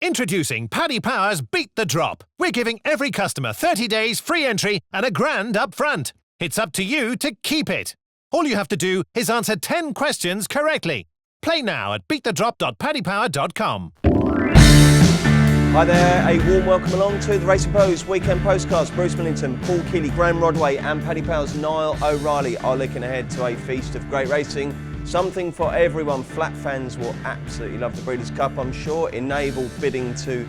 Introducing Paddy Power's Beat the Drop. We're giving every customer 30 days free entry and £1,000 up front. It's up to you to keep it. All you have to do is answer 10 questions correctly. Play now at beatthedrop.paddypower.com. Hi there, a warm welcome along to the Racing Post Weekend Postcast. Bruce Millington, Paul Keeley, Graham Rodway and Paddy Power's Niall O'Reilly are looking ahead to a feast of great racing. Something for everyone. Flat fans will absolutely love the Breeders' Cup, I'm sure. Enable bidding to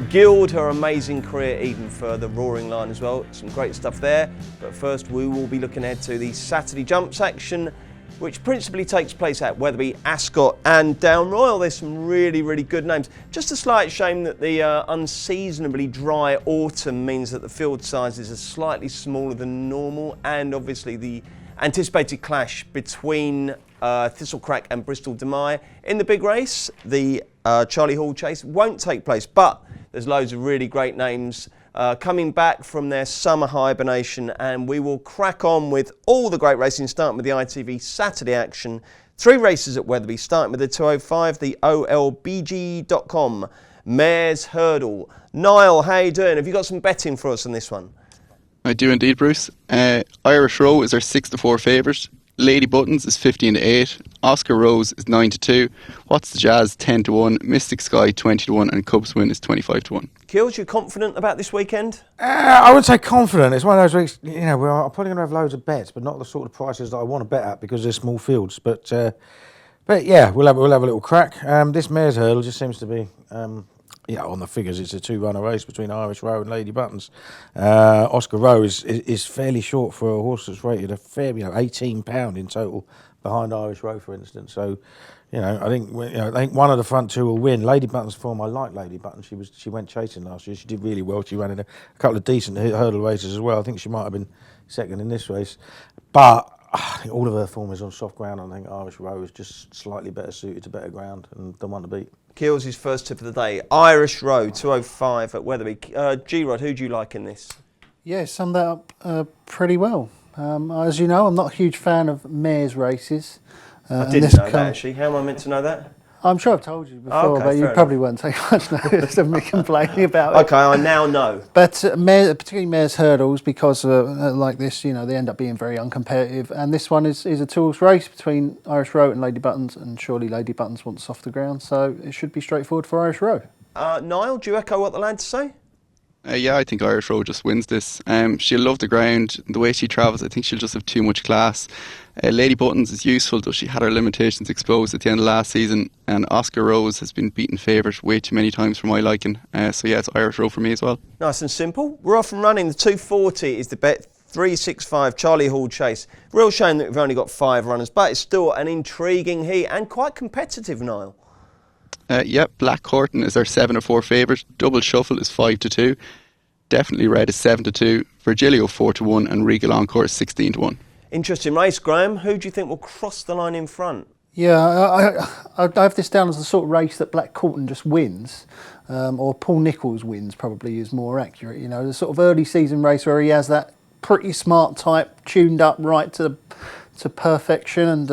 gild her amazing career even further. Roaring Lion as well. Some great stuff there. But first we will be looking ahead to the Saturday Jumps action, which principally takes place at Wetherby, Ascot and Down Royal. There's some really, really good names. Just a slight shame that the unseasonably dry autumn means that the field sizes are slightly smaller than normal, and obviously the anticipated clash between Thistlecrack and Bristol Demai in the big race, the Charlie Hall Chase, won't take place, but there's loads of really great names coming back from their summer hibernation, and we will crack on with all the great racing, starting with the ITV Saturday action. 3 races at Wetherby, starting with the 205, the olbg.com Mares Hurdle. Niall, how you doing? Have you got some betting for us on this one? I do indeed, Bruce. Irish Row is our 6-4 favourite. Lady Buttons is 15-8. Oscar Rose is 9-2. What's the Jazz 10-1. Mystic Sky 20-1, and Cubs Win is 25-1. Kills, you confident about this weekend? I wouldn't say confident. It's one of those weeks, you know, where I'm probably going to have loads of bets, but not the sort of prices that I want to bet at because they're small fields. But yeah, we'll have a little crack. This Mares Hurdle just seems to be. On the figures, it's a 2-runner race between Irish Row and Lady Buttons. Oscar Row is fairly short for a horse that's rated a fair, £18 in total behind Irish Row, for instance. So, I think one of the front two will win. Lady Buttons' form, I like Lady Buttons. She went chasing last year. She did really well. She ran in a couple of decent hurdle races as well. I think she might have been second in this race, but I think all of her form is on soft ground. I think Irish Row is just slightly better suited to better ground and the one to beat. Keels, his first tip of the day. Irish Row, 205 at Wetherby. G-Rod, who do you like in this? Yeah, summed that up pretty well. As you know, I'm not a huge fan of mares races. I didn't know that, actually. How am I meant to know that? I'm sure I've told you before, but you probably won't take much notice of me complaining about it. Okay, I now know. But particularly mares hurdles, because like this, they end up being very uncompetitive. And this one is a two-horse race between Irish Row and Lady Buttons, and surely Lady Buttons wants softer ground, so it should be straightforward for Irish Row. Niall, do you echo what the lads say? Yeah, I think Irish Row just wins this. She'll love the ground. The way she travels, I think she'll just have too much class. Lady Buttons is useful, though she had her limitations exposed at the end of last season, and Oscar Rose has been beaten favourite way too many times for my liking. So yeah, it's Irish Row for me as well. Nice and simple. We're off and running. The 240 is the bet. 365 Charlie Hall Chase. Real shame that we've only got 5 runners, but it's still an intriguing heat and quite competitive, Niall. Black Horton is our 7-4 favourite. Double Shuffle is 5-2. Definitely Red is 7-2. Virgilio 4-1, and Regal Encore is 16-1. Interesting race, Graham. Who do you think will cross the line in front? Yeah, I have this down as the sort of race that Black Horton just wins, or Paul Nicholls wins probably is more accurate. The sort of early season race where he has that pretty smart type tuned up right to perfection, and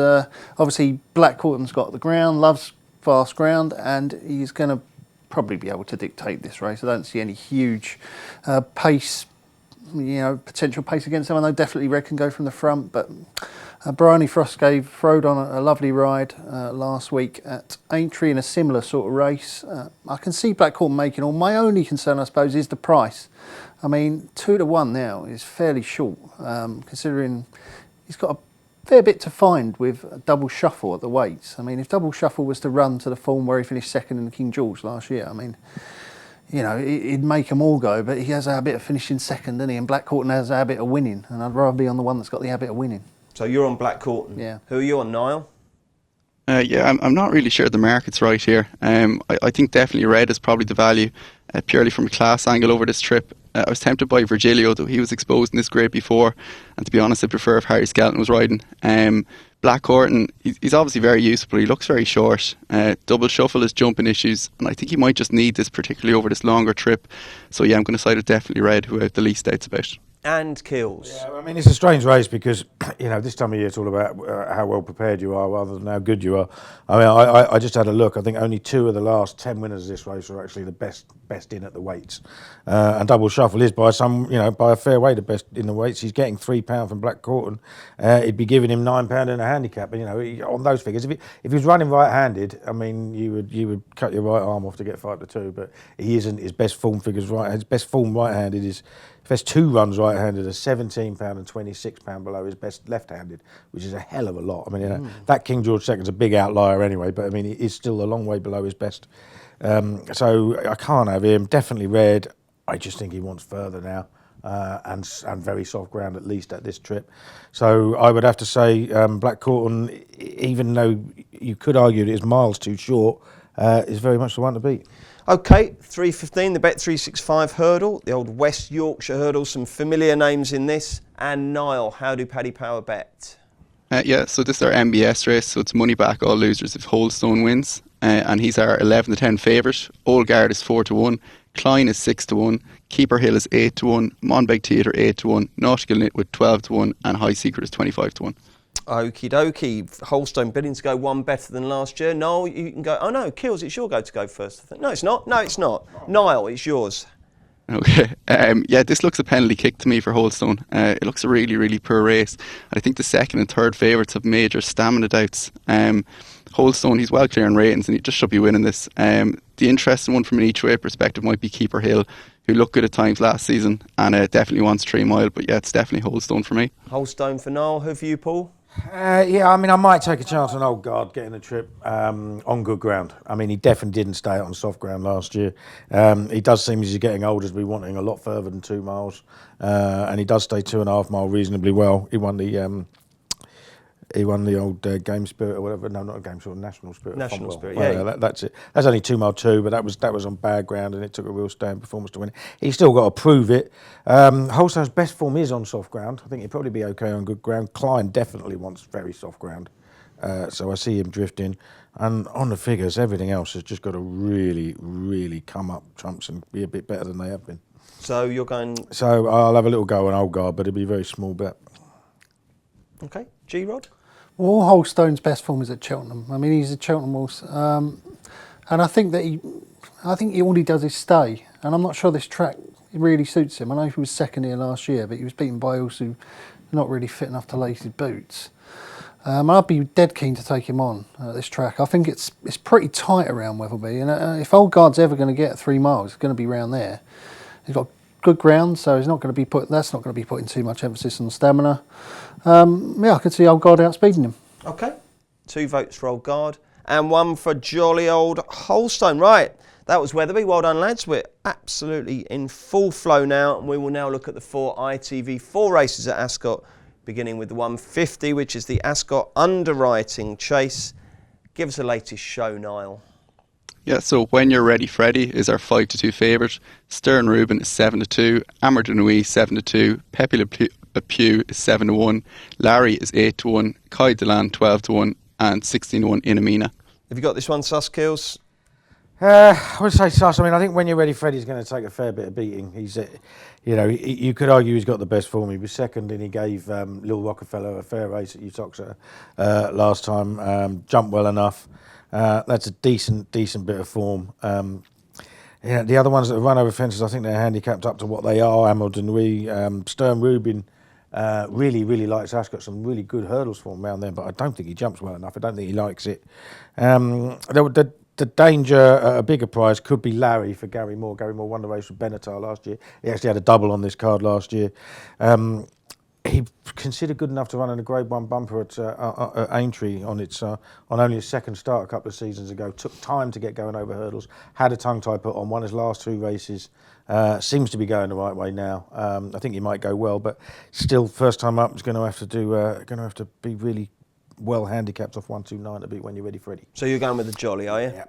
obviously Black Horton's got the ground, loves fast ground, and he's going to probably be able to dictate this race. I don't see any huge pace, potential pace against him. I know definitely Red can go from the front, but Bryony Frost rode on a lovely ride last week at Aintree in a similar sort of race. I can see Black Horton making all. My only concern, I suppose, is the price. I mean, 2-1 now is fairly short, considering he's got a fair bit to find with Double Shuffle at the weights. I mean, if Double Shuffle was to run to the form where he finished second in the King George last year, I mean, he'd make them all go, but he has a habit of finishing second, doesn't he? And Black Horton has a habit of winning, and I'd rather be on the one that's got the habit of winning. So you're on Black Horton? Yeah. Who are you on, Niall? I'm not really sure the market's right here. I think definitely Red is probably the value, purely from a class angle over this trip. I was tempted by Virgilio, though he was exposed in this grade before, and to be honest, I prefer if Harry Skelton was riding. Black Horton, he's obviously very useful, he looks very short. Double Shuffle is jumping issues, and I think he might just need this, particularly over this longer trip. So yeah, I'm going to side with definitely Red, who I have the least doubts about. and Kills. Yeah, I mean, it's a strange race because, this time of year it's all about how well prepared you are rather than how good you are. I mean, I just had a look. I think only 2 of the last 10 winners of this race are actually the best in at the weights. And Double Shuffle is by by a fair way the best in the weights. He's getting £3 from Black Corton. He'd be giving him £9 in a handicap. But, on those figures, if he was running right-handed, I mean, you would cut your right arm off to get 5-2. But he isn't. His best form figures right. His best form right-handed is. Best 2 runs right-handed are £17 and £26 below his best left-handed, which is a hell of a lot. I mean, that King George II is a big outlier anyway, but I mean, he is still a long way below his best. So I can't have him. Definitely red. I just think he wants further now, and very soft ground at least at this trip. So I would have to say Black Corton, even though you could argue that it's miles too short, is very much the one to beat. Okay, 3:15, the Bet365 hurdle, the old West Yorkshire hurdle, some familiar names in this. And Niall, how do Paddy Power bet? So this is our MBS race, so it's money back all losers if Holdstone wins. And he's our 11-10 favourite. Old Guard is 4-1, Klein is 6-1, Keeper Hill is 8-1, Monbeg Theatre 8-1, Nautical Nitwood 12-1, and High Secret is 25-1. Okie dokie. Holstone bidding to go one better than last year. Noel, you can go. Oh no, Kills, it's your go to go first. I think. No, it's not. No, it's not. Niall, it's yours. Okay. This looks a penalty kick to me for Holdstone. It looks a really, really poor race. I think the second and third favourites have major stamina doubts. Holdstone, he's well clear in ratings and he just should be winning this. The interesting one from an each way perspective might be Keeper Hill, who looked good at times last season and definitely wants 3 mile. But yeah, it's definitely Holdstone for me. Holdstone for Niall. Who for you, Paul? I mean, I might take a chance on Old Guard getting a trip on good ground. I mean, he definitely didn't stay out on soft ground last year. He does seem as he's getting older to be wanting a lot further than 2 miles, and he does stay 2.5 mile reasonably well. He won the old Game Spirit or whatever. No, not a Game Spirit, National Spirit. National Spirit, yeah. That's it. That's only 2 mile 2, but that was on bad ground and it took a real stand performance to win it. He's still got to prove it. Holstone's best form is on soft ground. I think he'd probably be okay on good ground. Klein definitely wants very soft ground. So I see him drifting. And on the figures, everything else has just got to really, really come up trumps and be a bit better than they have been. So you're going... So I'll have a little go on Old Guard, but it'll be a very small bet. Okay. G-Rod? Well, Holstone's best form is at Cheltenham. I mean, he's at Cheltenham horse, and I think all he does is stay. And I'm not sure this track really suits him. I know he was second here last year, but he was beaten by horses who are not really fit enough to lace his boots. I'd be dead keen to take him on this track. I think it's pretty tight around Wetherby, and if Old Guard's ever going to get 3 miles, it's going to be round there. He's got good ground, so he's not going to be putting too much emphasis on stamina. I could see Old Guard outspeeding him. Okay, 2 votes for Old Guard and 1 for jolly old Holstone. Right, that was Wetherby. Well done, lads. We're absolutely in full flow now, and we will now look at the 4 ITV4 races at Ascot, beginning with the 150, which is the Ascot Underwriting Chase. Give us the latest show, Niall. Yeah, so When You're Ready Freddy is our 5-2 favourite. Stern Rubin is 7-2. Amor de Nuit 7-2. Pepe Le Pew is 7-1. Larry is 8-1. Kai Delan 12-1. And 16-1 in Amina. Have you got this one, Sus Kills? I would say Sus. I mean, I think When You're Ready Freddy's going to take a fair bit of beating. He's, you could argue he's got the best form. He was second and he gave Lil Rockefeller a fair race at Utoxa last time. Jumped well enough. That's a decent bit of form. The other ones that have run over fences, I think they're handicapped up to what they are. Amel de Nuit, Stern Rubin really likes Ascot. Some really good hurdles for him around there, but I don't think he jumps well enough. I don't think he likes it. The danger at a bigger prize could be Larry for Gary Moore. Gary Moore won the race with Benatar last year. He actually had a double on this card last year. He considered good enough to run in a Grade 1 bumper at Aintree on only his second start a couple of seasons ago. Took time to get going over hurdles. Had a tongue tie put on. Won his last 2 races. Seems to be going the right way now. I think he might go well, but still, first time up, is going to have to be really well handicapped off 129 to beat When You're Ready Freddy. So you're going with the jolly, are you? Yeah.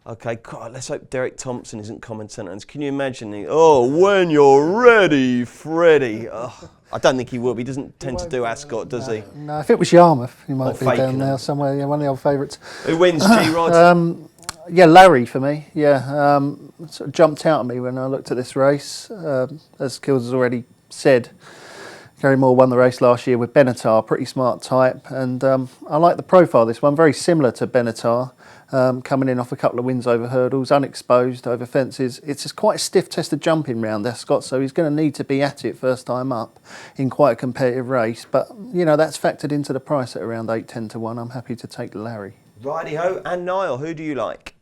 Okay, God, let's hope Derek Thompson isn't commenting. Can you imagine? When you're ready, Freddy. Oh, I don't think he will. He doesn't tend to do Ascot, does he? No, if it was Yarmouth, he might Or be down Fakenham. there somewhere. Yeah, one of the old favourites. Who wins, G-Rod? Larry for me. Sort of jumped out at me when I looked at this race. As Kills has already said, Gary Moore won the race last year with Benatar, pretty smart type, and I like the profile of this one, very similar to Benatar, coming in off a couple of wins over hurdles, unexposed over fences. It's just quite a stiff-tested jumping round, Ascot, so he's going to need to be at it first time up in quite a competitive race, but that's factored into the price at around 8-10 to 1. I'm happy to take Larry. Righty-ho, and Niall, who do you like?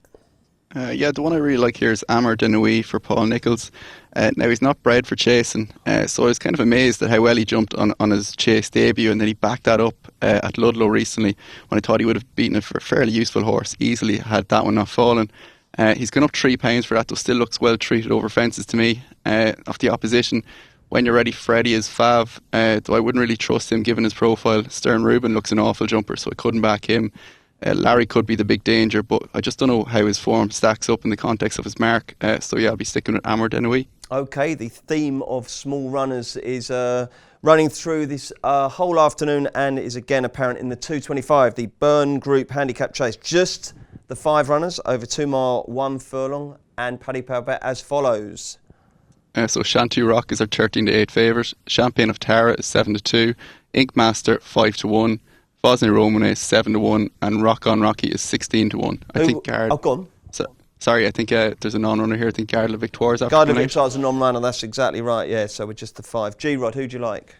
The one I really like here is Amor de Nuit for Paul Nicholls. Now, he's not bred for chasing, so I was kind of amazed at how well he jumped on his chase debut, and then he backed that up at Ludlow recently when I thought he would have beaten it for a fairly useful horse, easily had that one not fallen. He's gone up £3 for that, though still looks well treated over fences to me. Of the opposition, When You're Ready Freddy is Fav, though I wouldn't really trust him given his profile. Stern Rubin looks an awful jumper, so I couldn't back him. Larry could be the big danger, but I just don't know how his form stacks up in the context of his mark. So yeah, I'll be sticking with Amor de Nuit. Okay, the theme of small runners is running through this whole afternoon and is again apparent in the 225, the Burn Group Handicap Chase. Just the 5 runners over 2 mile, 1 furlong, and Paddy Power bet as follows. So Shantou Rock is our 13 to 8 favourite. Champagne of Tara is 7 to 2. Ink Master 5 to 1. Vosney Romane is 7 to 1, and Rock on Rocky is 16 to 1. I think Gard. Oh, gone. Sorry, I think there's a non-runner here. I think Gard Le Victoire is after. Gard Le Victoire is a non-runner. That's exactly right. Yeah. So we're just the 5. G-Rod, who do you like?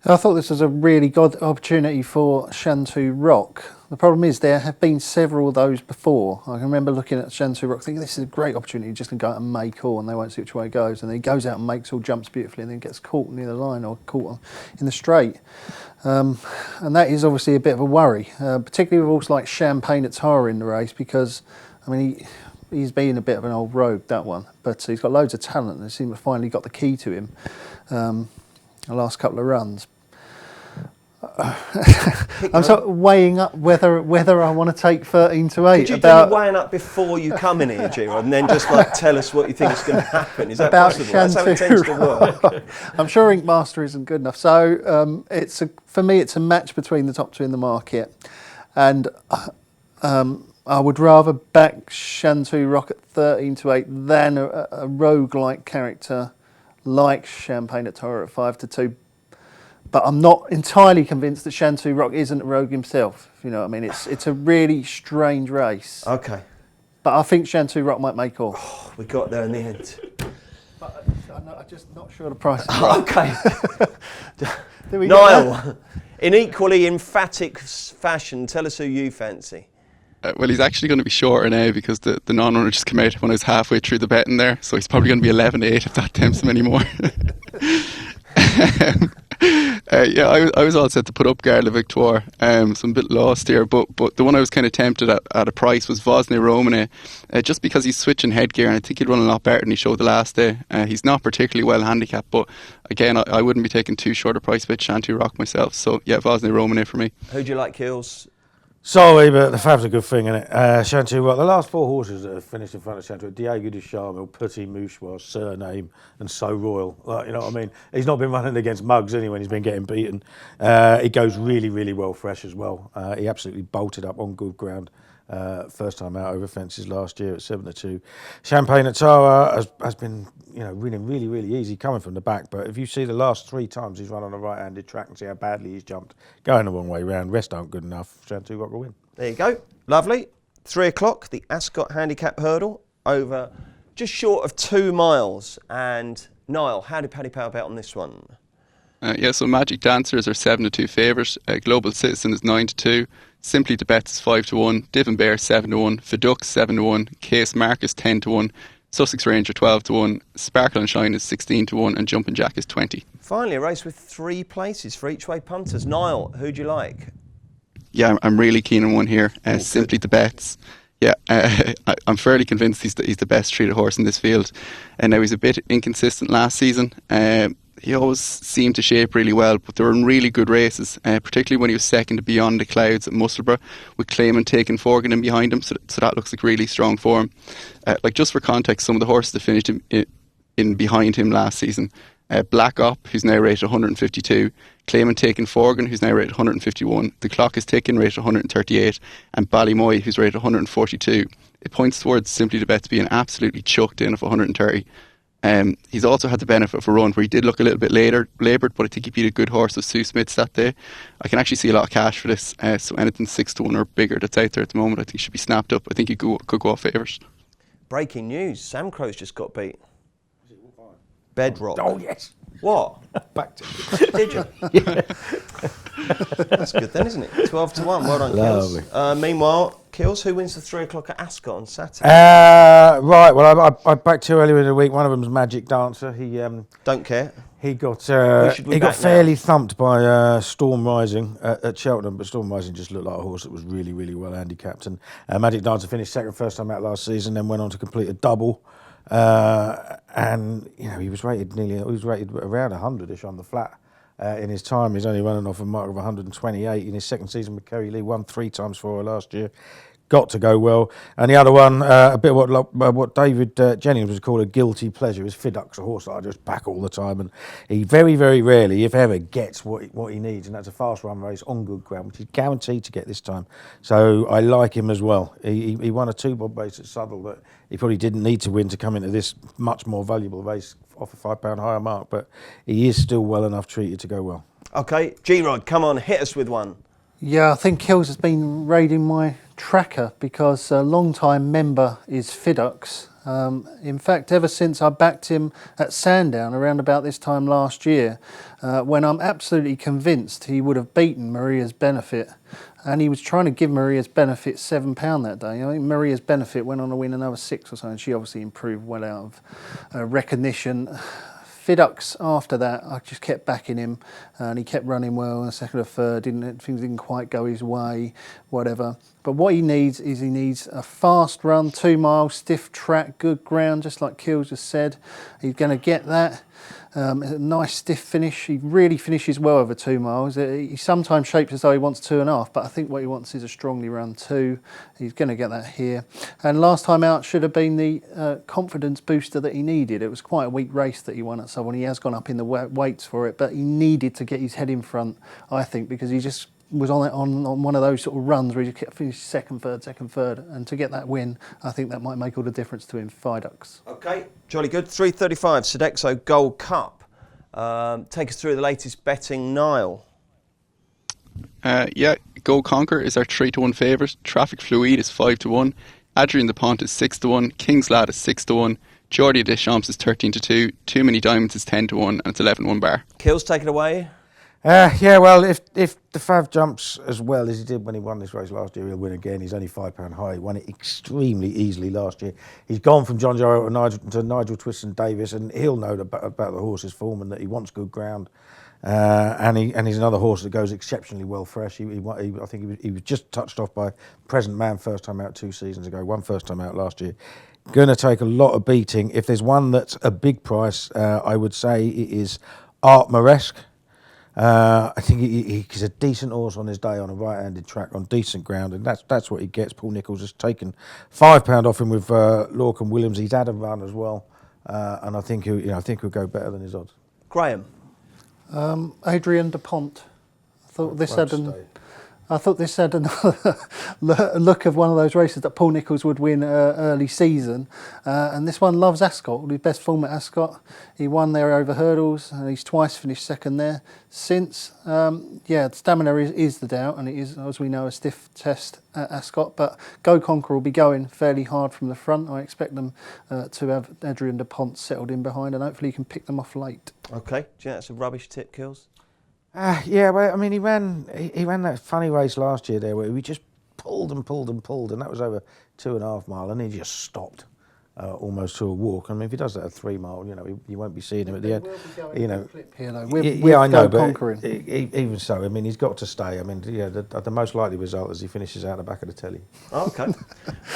I thought this was a really good opportunity for Shantou Rock. The problem is there have been several of those before. I can remember looking at Shantou Rock thinking this is a great opportunity, just going to go out and make all and they won't see which way it goes. And then he goes out and makes all, jumps beautifully, and then gets caught near the line or caught in the straight. And that is obviously a bit of a worry, particularly with horses like Champagne at Tara in the race, because, I mean, he's been a bit of an old rogue, that one. But he's got loads of talent, and it seems to finally got the key to him the last couple of runs. I'm sort of weighing up whether I want to take 13 to 8. Could you do the weighing up before you come in here, G-Rod, and then just tell us what you think is going to happen? Is that possible? That's how it tends to work. I'm sure Ink Master isn't good enough. So for me, it's a match between the top 2 in the market, and I would rather back Shantou Rock at 13 to 8 than a rogue-like character like Champagne at Tara at 5 to 2. But I'm not entirely convinced that Shantou Rock isn't a rogue himself, if you know what I mean. It's a really strange race. Okay. But I think Shantou Rock might make off. Oh, we got there in the end. But I'm just not sure the price is right. Okay. Niall, in equally emphatic fashion, tell us who you fancy. Well, he's actually going to be shorter now because the non-runner just came out when I was halfway through the betting there. So he's probably going to be 11 to 8 if that tempts him anymore. I was all set to put up Gard Le Victoire, so I'm a bit lost here, but the one I was kind of tempted at a price was Vosney Romane, just because he's switching headgear, and I think he'd run a lot better than he showed the last day. He's not particularly well handicapped, but again, I wouldn't be taking too short a price bet Shantou Rock myself, so yeah, Vosney Romane for me. Who do you like, Kills? Sorry, but the Fav's a good thing, isn't it? Shantou Rock, the last 4 horses that have finished in front of Shantou, Diego de Charmel, Petit Mouchoir, Surname, and So Royal. You know what I mean? He's not been running against mugs anyway when he's been getting beaten. He goes really, really well fresh as well. He absolutely bolted up on good ground. First time out over fences last year at 7 to 2. Champagne at Tara has been, winning really, really easy coming from the back. But if you see the last 3 times he's run on a right-handed track and see how badly he's jumped, going the wrong way round, rest aren't good enough. Shantou Rock will win. There you go. Lovely. 3 o'clock, the Ascot handicap hurdle over just short of 2 miles. And Niall, how did Paddy Power bet on this one? So Magic Dancer is our 7 to 2 favourite. Global Citizen is 9 to 2. Simply to Bets is 5 to 1. Divin Bear 7 to 1. Fidux 7 to 1. Case Marcus 10 to 1. Sussex Ranger 12 to 1. Sparkle and Shine is 16 to 1. And Jumpin' Jack is 20. Finally, a race with 3 places for each way punters. Niall, who do you like? Yeah, I'm really keen on one here. Simply to Bets. Yeah, I'm fairly convinced he's the best treated horse in this field. And now he's a bit inconsistent last season. He always seemed to shape really well, but they were in really good races, particularly when he was second to Beyond the Clouds at Musselburgh, with Clayman taking Forgan in behind him, so that looks like really strong form. Just for context, some of the horses that finished in behind him last season, Black Op, who's now rated 152, Clayman taking Forgan, who's now rated 151, The Clock is Ticking, rated 138, and Ballymoy, who's rated 142. It points towards Simply to Bets being absolutely chucked in of 130. He's also had the benefit of a run where he did look a little bit laboured, but I think he beat a good horse of Sue Smith's that day. I can actually see a lot of cash for this, so anything 6-1 or bigger that's out there at the moment, I think should be snapped up. I think he could go off favours. Breaking news, Sam Crow's just got beat. Bedrock. Oh, yes. What? Back to Did you? Yeah. That's good then, isn't it? 12-1. Well done, Kills. Meanwhile, Kills, who wins the 3 o'clock at Ascot on Saturday? Right. Well, I backed 2 earlier in the week. One of them's Magic Dancer. He don't care. He got fairly thumped by Storm Rising at Cheltenham, but Storm Rising just looked like a horse that was really, really well handicapped. And Magic Dancer finished second, first time out last season, then went on to complete a double. And he was rated around 100ish on the flat in his time. He's only running off a mark of 128 in his second season with Kerry Lee. Won 3 times for her last year. Got to go well. And the other one, a bit what David Jennings would call a guilty pleasure, is Fidux, a horse that I just back all the time. And he very, very rarely, if ever, gets what he needs. And that's a fast run race on good ground, which he's guaranteed to get this time. So I like him as well. He won a 2-bob race at Southwell that he probably didn't need to win to come into this much more valuable race off a £5 higher mark. But he is still well enough treated to go well. OK, G-Rod, come on, hit us with one. Yeah, I think Kills has been raiding my tracker because a long-time member is Fidux. In fact, ever since I backed him at Sandown around about this time last year, when I'm absolutely convinced he would have beaten Maria's Benefit, and he was trying to give Maria's Benefit £7 that day. I think Maria's Benefit went on to win another 6 or something. She obviously improved well out of recognition. Fidux, after that, I just kept backing him, and he kept running well in the second or third. Things didn't quite go his way, whatever. But what he needs is a fast run, 2 miles, stiff track, good ground, just like Kills just said. He's going to get that. A nice stiff finish. He really finishes well over 2 miles. He sometimes shapes as though he wants 2.5, but I think what he wants is a strongly run 2. He's going to get that here. And last time out should have been the confidence booster that he needed. It was quite a weak race that he won at Southern. He has gone up in the weights for it, but he needed to get his head in front, I think, because he just was on one of those sort of runs where he kept finishing second, third, and to get that win, I think that might make all the difference to him. Fidux. OK, jolly good. 3:35, Sodexo Gold Cup. Take us through the latest betting, Niall. Go Conquer is our 3-1 favourite. Traffic Fluid is 5-1. Adrian de Pont is 6-1. King's Lad is 6-1. Geordie Deschamps is 13-2. Too Many Diamonds is 10-1, and it's 11-1 bar. Kills, take it away. Well, if the Fav jumps as well as he did when he won this race last year, he'll win again. He's only £5 high. He won it extremely easily last year. He's gone from John Joe to Nigel Twiston Davis, and he'll know about the horse's form and that he wants good ground. And he's another horse that goes exceptionally well fresh. I think he was just touched off by Present Man first time out 2 seasons ago. Won first time out last year. Going to take a lot of beating. If there's one that's a big price, I would say it is Art Moresque. I think he's a decent horse on his day on a right-handed track on decent ground, and that's what he gets. Paul Nicholls has taken £5 off him with Lorcan Williams. He's had a run as well, and I think he'll go better than his odds. Graham. Adrian de Pont. I thought this had another look of one of those races that Paul Nicholls would win early season. And this one loves Ascot, his best form at Ascot. He won there over hurdles, and he's twice finished second there since. Stamina is the doubt, and it is, as we know, a stiff test at Ascot. But Go Conquer will be going fairly hard from the front. I expect them to have Adrian de Pont settled in behind, and hopefully he can pick them off late. OK, do you think that's a rubbish tip, Kills? He ran that funny race last year there where we just pulled, and that was over 2.5 mile, and he just stopped almost to a walk. I mean, if he does that at 3 mile, you won't be seeing him at the end. I know, but even so, I mean, he's got to stay. I mean, the most likely result is he finishes out the back of the telly. OK.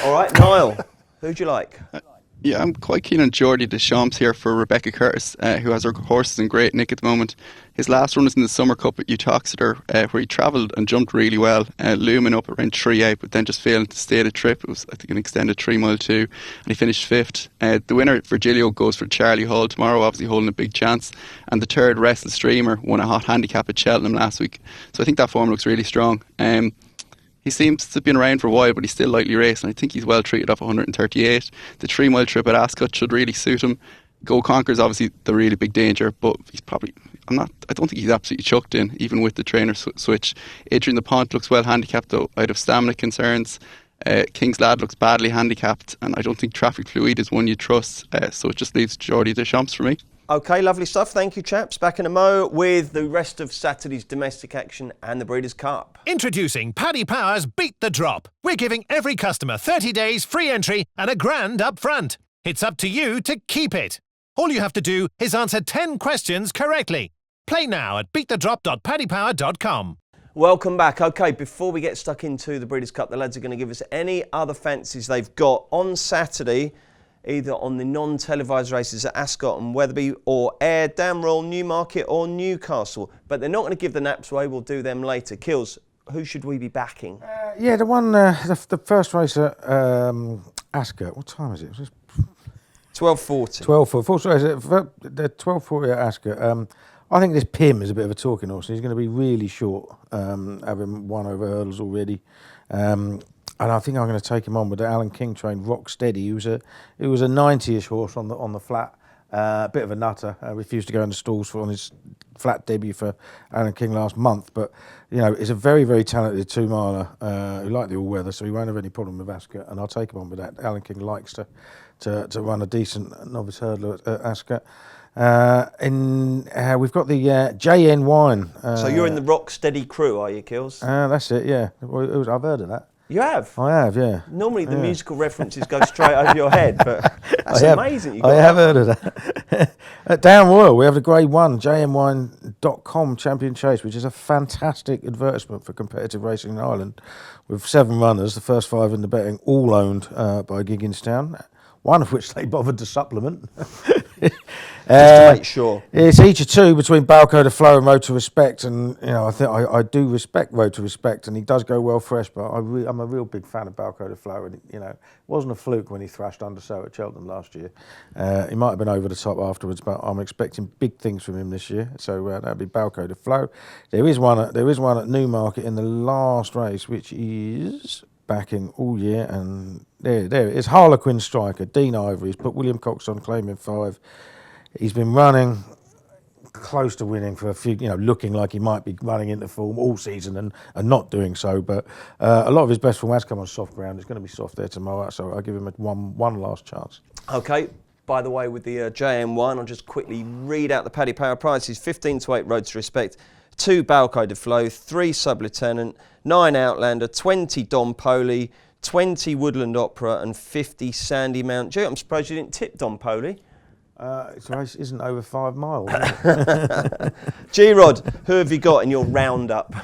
All right, Niall, who'd you like? I'm quite keen on Geordie Deschamps here for Rebecca Curtis, who has her horses in great nick at the moment. His last run was in the Summer Cup at Uttoxeter, where he travelled and jumped really well, looming up around 3-8, but then just failing to stay the trip. It was, I think, an extended 3 mile 2, and he finished 5th. The winner, Virgilio, goes for Charlie Hall tomorrow, obviously holding a big chance. And the third, Restless Dreamer, won a hot handicap at Cheltenham last week. So I think that form looks really strong. He seems to have been around for a while, but he's still lightly raced, and I think he's well treated off 138. The 3 mile trip at Ascot should really suit him. Go Conquer is obviously the really big danger, but he's probably, I don't think he's absolutely chucked in, even with the trainer switch. Adrian the Pont looks well handicapped though, out of stamina concerns. King's Lad looks badly handicapped, and I don't think Traffic Fluid is one you trust, so it just leaves Geordie Deschamps for me. OK, lovely stuff. Thank you, chaps. Back in a mo with the rest of Saturday's domestic action and the Breeders' Cup. Introducing Paddy Power's Beat the Drop. We're giving every customer 30 days free entry and £1,000 up front. It's up to you to keep it. All you have to do is answer 10 questions correctly. Play now at beatthedrop.paddypower.com. Welcome back. OK, before we get stuck into the Breeders' Cup, the lads are going to give us any other fancies they've got on Saturday, either on the non-televised races at Ascot and Wetherby, or Ayr, Damroll, Newmarket or Newcastle. But they're not going to give the naps away. We'll do them later. Kills, who should we be backing? Yeah, the one, the first race at Ascot. What time is it? 12:40. 12:40. The 12:40 at Ascot. I think this Pim is a bit of a talking horse. He's going to be really short, having won over hurdles already. And I think I'm going to take him on with the Alan King trained Rock Steady. He was a 90-ish horse on the flat, a bit of a nutter. Refused to go in the stalls on his flat debut for Alan King last month. But he's a very, very talented 2-miler who liked the all weather, so he won't have any problem with Ascot. And I'll take him on with that. Alan King likes to run a decent novice hurdler at Ascot. We've got the JN Wine. So you're in the Rock Steady crew, are you, Kills? That's it. Yeah, I've heard of that. You have? I have, yeah. Normally the musical references go straight over your head, but that's amazing. I have heard of that. At Down Royal, we have the Grade 1 jmwine.com Champion Chase, which is a fantastic advertisement for competitive racing in Ireland, with 7 runners, the first 5 in the betting, all owned by Gigginstown, one of which they bothered to supplement. Just to make sure. It's each a 2 between Balco de Flow and Road to Respect, and I think I do respect Road to Respect, and he does go well fresh. But I'm a real big fan of Balco de Flow, and it wasn't a fluke when he thrashed underso at Cheltenham last year. He might have been over the top afterwards, but I'm expecting big things from him this year. So that'll be Balco de Flow. There is one at Newmarket in the last race, which is backing all year, and there it is. Harlequin Striker, Dean Ivory. He's put William Cox on, claiming 5. He's been running close to winning for a few, looking like he might be running into form all season and not doing so. But a lot of his best form has come on soft ground. It's going to be soft there tomorrow, so I'll give him one last chance. OK. By the way, with the JM1, I'll just quickly read out the Paddy Power prices. 15 to 8 Road to Respect, 2 Balco de Flow, 3 Sub-Lieutenant, 9 Outlander, 20 Don Poli, 20 Woodland Opera and 50 Sandy Mount Dew. I'm surprised you didn't tip Don Poli. This race isn't over 5 miles. G-Rod, who have you got in your roundup?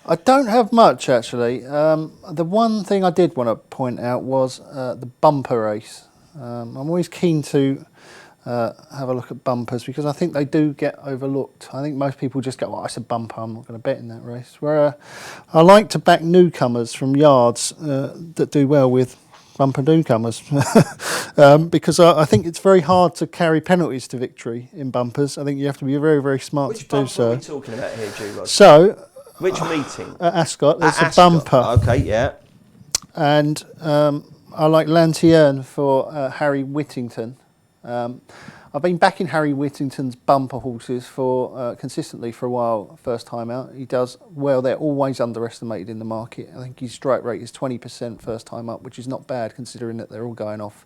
I don't have much, actually. The one thing I did want to point out was the bumper race. I'm always keen to have a look at bumpers because I think they do get overlooked. I think most people just go, it's a bumper, I'm not going to bet in that race. Where I like to back newcomers from yards that do well with bumper newcomers because I think it's very hard to carry penalties to victory in bumpers. I think you have to be very, very smart to do so. Which bumper are we talking about here, G-Rod? So, which meeting? At Ascot, there's at a bumper. OK, yeah. And I like Lanterne for Harry Whittington. I've been backing Harry Whittington's bumper horses for consistently for a while, first time out. He does well. They're always underestimated in the market. I think his strike rate is 20% first time up, which is not bad considering that they're all going off,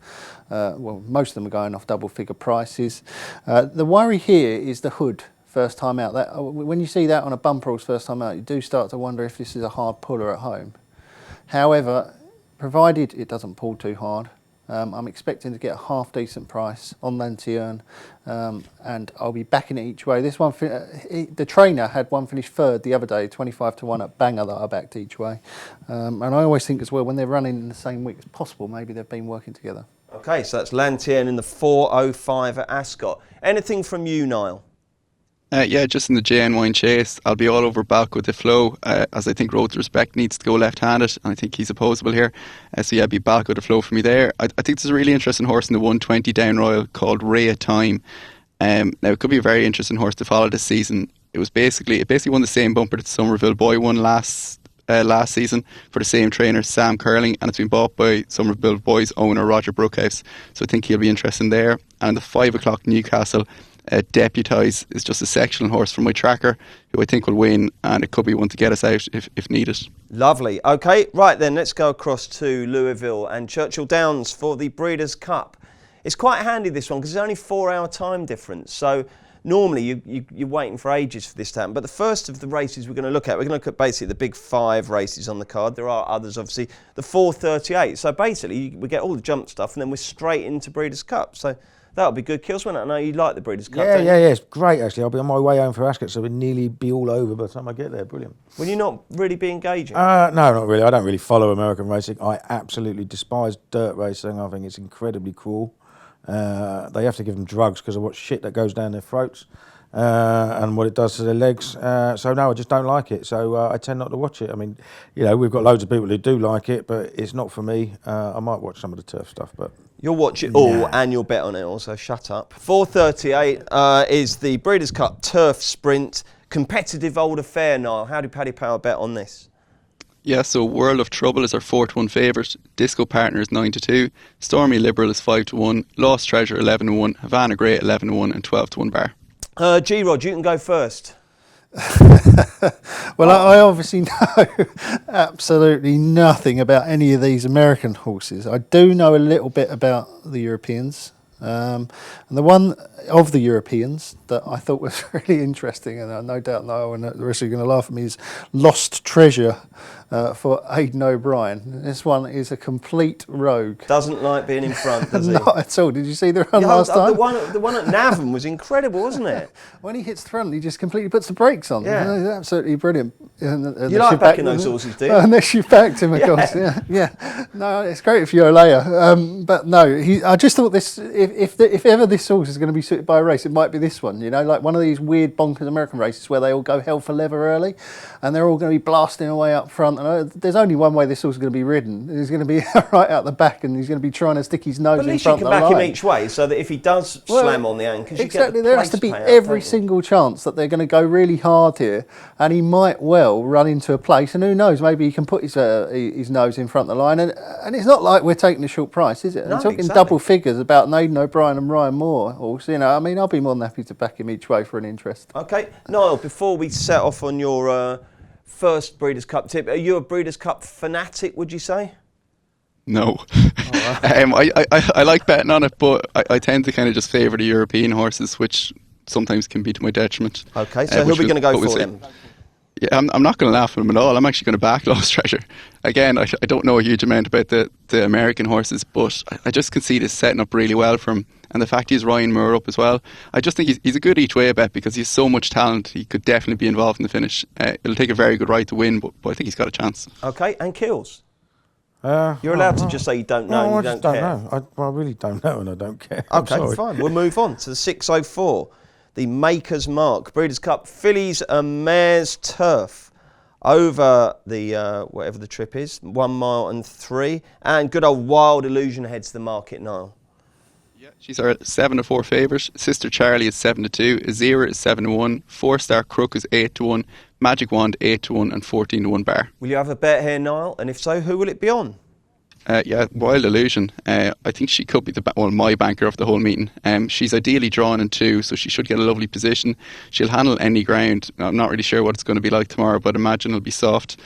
most of them are going off double figure prices. The worry here is the hood first time out. When you see that on a bumper horse first time out, you do start to wonder if this is a hard puller at home. However, provided it doesn't pull too hard, I'm expecting to get a half decent price on Lanterne, and I'll be backing it each way. This one, the trainer had one finish third the other day, 25 to 1 at Bangor that I backed each way. And I always think as well, when they're running in the same week as possible, maybe they've been working together. OK, so that's Lanterne in the 4:05 at Ascot. Anything from you, Niall? Just in the JN Wine Chase, I'll be all over Balco de Flow, as I think Road to Respect needs to go left-handed, and I think he's opposable here. Be Balco de Flow for me there. I think there's a really interesting horse in the 120 Down Royal called Ray Time. Now, it could be a very interesting horse to follow this season. It basically won the same bumper that Somerville Boy won last last season for the same trainer, Sam Curling, and it's been bought by Somerville Boys owner Roger Brookhouse. So I think he'll be interested there. And the 5 o'clock Newcastle Deputise is just a sectional horse from my tracker who I think will win, and it could be one to get us out if needed. Lovely. Okay, right then, let's go across to Louisville and Churchill Downs for the Breeders' Cup. It's quite handy, this one, because there's only 4-hour time difference. So normally you're waiting for ages for this to happen. But the first of the races we're going to look at basically the big 5 races on the card. There are others, obviously, the 4:38. So basically we get all the jump stuff and then we're straight into Breeders' Cup. So that'll be good. Kills, won't it? I know you like the Breeders' Cup, don't you? Yeah, it's great, actually. I'll be on my way home for Ascot, so we'll nearly be all over by the time I get there. Brilliant. Will you not really be engaging? No, not really. I don't really follow American racing. I absolutely despise dirt racing. I think it's incredibly cruel. They have to give them drugs because of what shit that goes down their throats and what it does to their legs. So no, I just don't like it. So I tend not to watch it. I mean, we've got loads of people who do like it, but it's not for me. I might watch some of the turf stuff, but... You'll watch it all and you'll bet on it all, so shut up. 4:38 is the Breeders' Cup Turf Sprint. Competitive old affair, Niall. How do Paddy Power bet on this? Yeah, so World of Trouble is our 4-1 favourite. Disco Partner is 9-2. Stormy Liberal is 5-1. Lost Treasure 11-1. Havana Grey 11-1 and 12-1 bar. G-Rod, you can go first. Well, I obviously know absolutely nothing about any of these American horses. I do know a little bit about the Europeans. And the one of the Europeans that I thought was really interesting, and I no doubt Niall and the rest of you are going to laugh at me, is Lost Treasure for Aidan O'Brien. This one is a complete rogue. Doesn't like being in front, does he? Not at all. Did you see the run last time? The one at Navan was incredible, wasn't it? When he hits the front, he just completely puts the brakes on. Yeah. He's absolutely brilliant. You like backing those horses, do you? Unless you backed him, of course. Yeah. No, it's great if you're a layer. But no, I just thought this, if ever this horse is going to be suited by a race, it might be this one, like one of these weird bonkers American races where they all go hell for leather early and they're all going to be blasting away up front. And there's only one way this horse is going to be ridden. He's going to be right out the back and he's going to be trying to stick his nose in front of the line. But at least you can back him each way so that if he does slam on the anchors, exactly, you get the there has to be every single chance that they're going to go really hard here, and he might well run into a place, and who knows, maybe he can put his nose in front of the line, and it's not like we're taking a short price, is it? No, I'm talking exactly. Double figures about Aidan O'Brien and Ryan Moore horse. I mean, I'll be more than happy to back him each way for an interest. Okay, Niall, before we set off on your first Breeders' Cup tip, are you a Breeders' Cup fanatic, would you say? No. I like betting on it, but I tend to kind of just favour the European horses, which sometimes can be to my detriment. Okay, so who are we going to go for then? Yeah, I'm not going to laugh at him at all. I'm actually going to back Lost Treasure. Again, I don't know a huge amount about the American horses, but I just can see this setting up really well for him. And the fact he's Ryan Moore up as well, I just think he's a good each way bet because he's so much talent. He could definitely be involved in the finish. It'll take a very good ride to win, but I think he's got a chance. Okay, and Kills? You're allowed to just say you don't know and you don't care. Know. I really don't know and I don't care. Okay, fine. We'll move on to the 6:04. The Maker's Mark, Breeders' Cup, Fillies and Mares Turf over the, whatever the trip is, 1 mile and 3. And good old Wild Illusion heads the market now. Yeah, she's our 7-4 favourite. Sister Charlie is 7-2. Azira is 7-1. 4-Star Crook is 8-1. Magic Wand 8-1 and 14-1 bar. Will you have a bet here, Niall? And if so, who will it be on? Yeah, Wild Illusion. I think she could be my banker of the whole meeting. She's ideally drawn in 2, so she should get a lovely position. She'll handle any ground. I'm not really sure what it's going to be like tomorrow, but I imagine it'll be soft.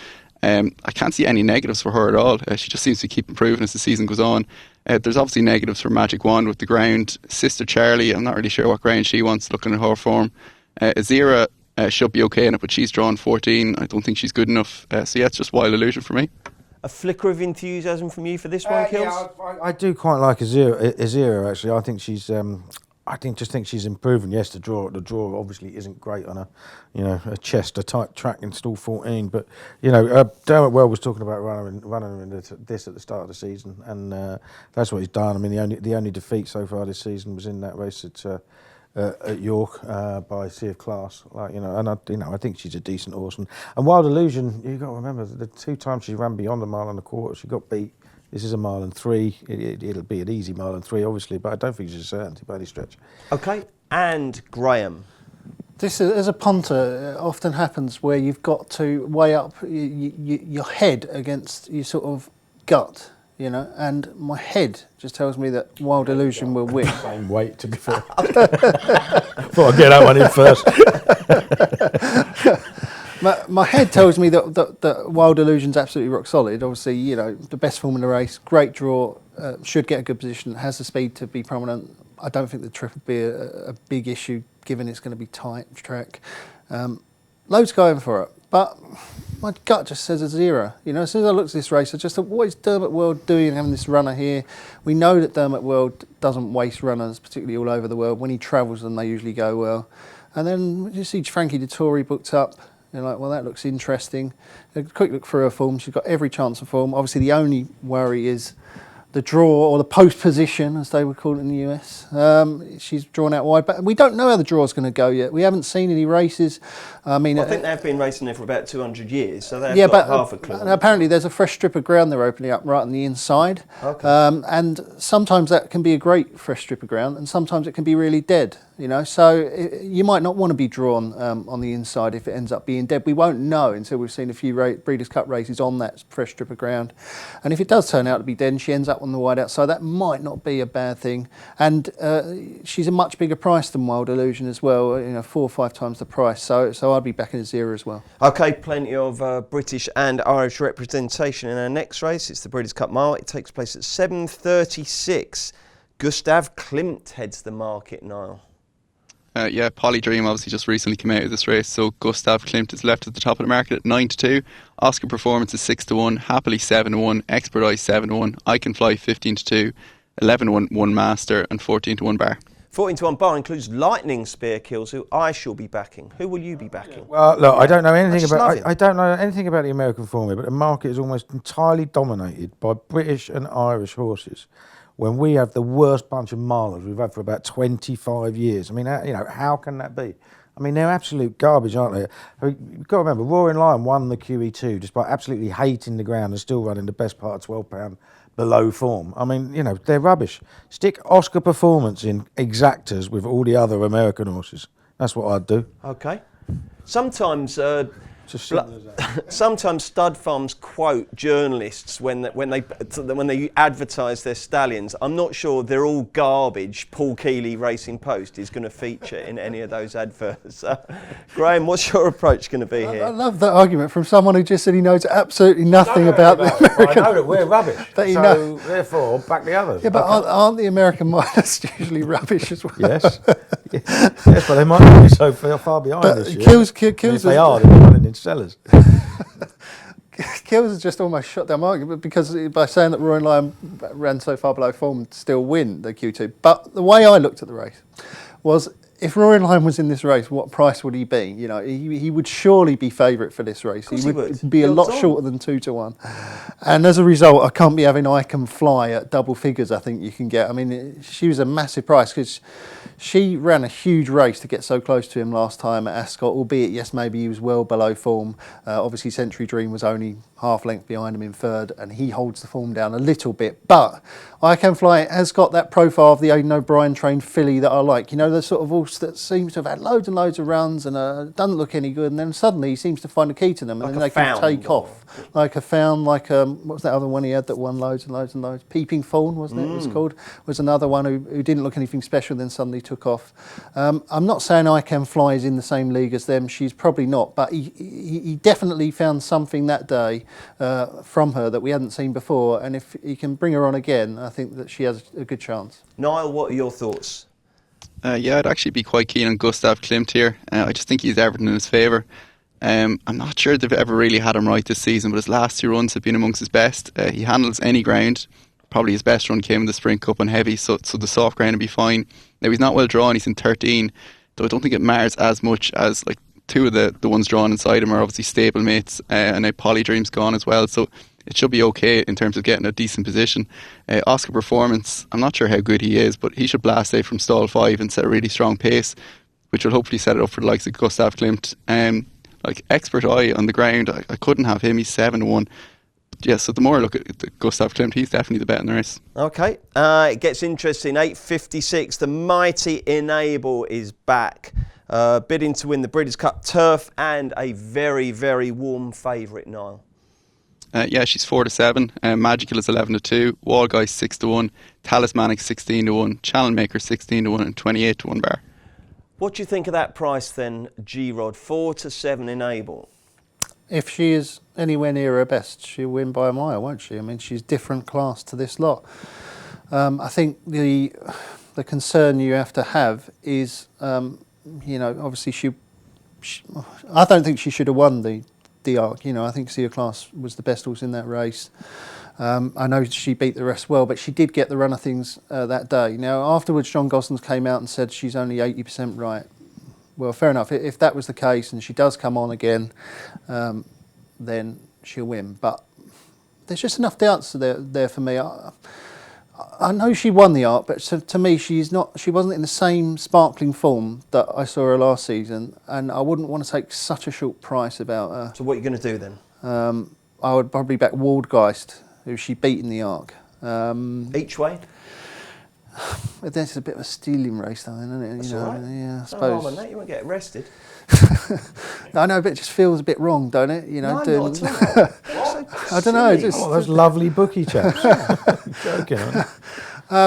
I can't see any negatives for her at all. She just seems to keep improving as the season goes on. There's obviously negatives for Magic Wand with the ground. Sister Charlie, I'm not really sure what ground she wants looking at her form. Azira should be okay in it, but she's drawn 14. I don't think she's good enough. So yeah, it's just Wild Illusion for me. A flicker of enthusiasm from you for this one, Kills? Yeah, I do quite like Azira actually. I think she's think she's improving. Yes, the draw obviously isn't great on a chest, a tight track in stall 14. But Dermot Well was talking about running into this at the start of the season, and that's what he's done. I mean, the only defeat so far this season was in that race at York by Sea of Class, and I think she's a decent horse. And Wild Illusion, you've got to remember the 2 times she ran beyond a mile and a quarter, she got beat. This is a mile and 3. It'll be an easy mile and 3, obviously, but I don't think she's a certainty by any stretch. Okay, and Graham. This is, as a punter, it often happens where you've got to weigh up your head against your sort of gut, you know, and my head just tells me that Wild Illusion will win. Same weight, to be fair. Thought I'd get that one in first. My head tells me that Wild Illusion's absolutely rock solid. Obviously, you know, the best form in the race, great draw, should get a good position, has the speed to be prominent. I don't think the trip will be a big issue, given it's going to be tight track. Loads going for it, but my gut just says a 0. You know, as soon as I looked at this race, I just thought, what is Dermot World doing having this runner here? We know that Dermot World doesn't waste runners, particularly all over the world. When he travels them, they usually go well. And then you see Frankie Dettori booked up. You're like, well, that looks interesting. A quick look through her form. She's got every chance of form. Obviously, the only worry is the draw, or the post position, as they would call it in the US. She's drawn out wide, but we don't know how the draw's going to go yet. We haven't seen any races. I mean, I think they've been racing there for about 200 years, so they've got but half a clue. Apparently, there's a fresh strip of ground they're opening up right on the inside. Okay. And sometimes that can be a great fresh strip of ground, and sometimes it can be really dead. You know, so you might not want to be drawn on the inside if it ends up being dead. We won't know until we've seen a few Breeders' Cup races on that fresh strip of ground. And if it does turn out to be dead and she ends up on the wide outside, that might not be a bad thing. And she's a much bigger price than Wild Illusion as well, you know, 4 or 5 times the price. So I'd be backing a 0 as well. Okay, plenty of British and Irish representation in our next race. It's the Breeders' Cup Mile. It takes place at 7:36. Gustav Klimt heads the market, Niall. Polydream obviously just recently came out of this race, so Gustav Klimt is left at the top of the market at 9-2. Oscar Performance is 6-1, Happily 7-1, Expert Eye 7-1, I Can Fly 15-2, 11-1 One Master, and 14-1 Bar. 14-1 Bar includes Lightning Spear Kills, who I shall be backing. Who will you be backing? Well, look, I don't know anything about. I don't know anything about the American formula, but the market is almost entirely dominated by British and Irish horses. When we have the worst bunch of milers we've had for about 25 years. I mean, you know, how can that be? I mean, they're absolute garbage, aren't they? I mean, you've got to remember, Roaring Lion won the QE2 despite absolutely hating the ground and still running the best part of 12 pound below form. I mean, you know, they're rubbish. Stick Oscar Performance in exactas with all the other American horses. That's what I'd do. Okay. Sometimes Just simple as that. sometimes stud farms quote journalists when they advertise their stallions. I'm not sure they're all garbage. Paul Keeley Racing Post is going to feature in any of those adverts. Graham, what's your approach going to be here? I love that argument from someone who just said he knows absolutely nothing about the American. I know that we're rubbish, That you so know. therefore back the others. Yeah, but aren't the American miners usually rubbish as well? Yes, yes, but they might not be so far behind But this year. Kills And if they are, they're running in cellars. Kills has just almost shut down my argument because by saying that Roaring Lion ran so far below form, still win the Q2. But the way I looked at the race was, if Roaring Lion was in this race, what price would he be? You know, he would surely be favourite for this race. He would be a lot shorter than 2-1. And as a result, I can't be having I Can Fly at double figures. I think you can get. I mean, she was a massive price because she ran a huge race to get so close to him last time at Ascot, albeit, yes, maybe he was well below form. Obviously, Century Dream was only half length behind him in third, and he holds the form down a little bit. But I Can Fly has got that profile of the Aidan O'Brien trained filly that I like. You know, the sort of horse that seems to have had loads and loads of runs and doesn't look any good, and then suddenly he seems to find a key to them, and then they can take off. Like a Found, like what was that other one he had that won loads and loads and loads? Peeping Fawn, wasn't it? It was called. Was another one who didn't look anything special, then suddenly took off. I'm not saying I Can Fly is in the same league as them. She's probably not, but he definitely found something that day from her that we hadn't seen before, and if he can bring her on again, I think that she has a good chance. Niall, what are your thoughts? I'd actually be quite keen on Gustav Klimt here. I just think he's everything in his favour. I'm not sure they've ever really had him right this season, but his last 2 runs have been amongst his best. He handles any ground. Probably his best run came in the Sprint Cup on heavy, so the soft ground will be fine. Now, he's not well drawn, he's in 13, though I don't think it matters as much as like 2 of the ones drawn inside him are obviously stablemates, and now Polydream's gone as well, so it should be okay in terms of getting a decent position. Oscar Performance, I'm not sure how good he is, but he should blast out from stall 5 and set a really strong pace, which will hopefully set it up for the likes of Gustav Klimt. Like Expert Eye on the ground, I couldn't have him, he's 7-1. Yeah, so the more I look at Gustav Klimt, he's definitely the bet in the race. Okay, it gets interesting. 8:56, the mighty Enable is back. bidding to win the Breeders' Cup Turf, and a very, very warm favourite, Niall. Yeah, she's 4-7. Magical is 11-2. Wallgeist 6-1. Talismanic 16-1. Channel Maker 16-1 and 28-1 bar. What do you think of that price then, G-Rod? 4-7 Enable. If she is anywhere near her best, she'll win by a mile, won't she? I mean, she's different class to this lot. I think the concern you have to have is, obviously she I don't think she should have won the Arc. I think Sea Class was the best horse in that race. I know she beat the rest well, but she did get the run of things that day. Now, afterwards, John Gossens came out and said she's only 80% right. Well, fair enough. If that was the case and she does come on again, then she'll win. But there's just enough doubts there for me. I know she won the Arc, but to me, she wasn't in the same sparkling form that I saw her last season, and I wouldn't want to take such a short price about her. So what are you going to do then? I would probably back Waldgeist, who she beat in the Arc. Each way? But that's a bit of a stealing race, though, isn't it? That's all right. Yeah, I No suppose. harm in that. You won't get arrested. I know, but it just feels a bit wrong, don't it? No, doing. not at all. I don't know. Silly. Just those lovely bookie chaps. Joking, aren't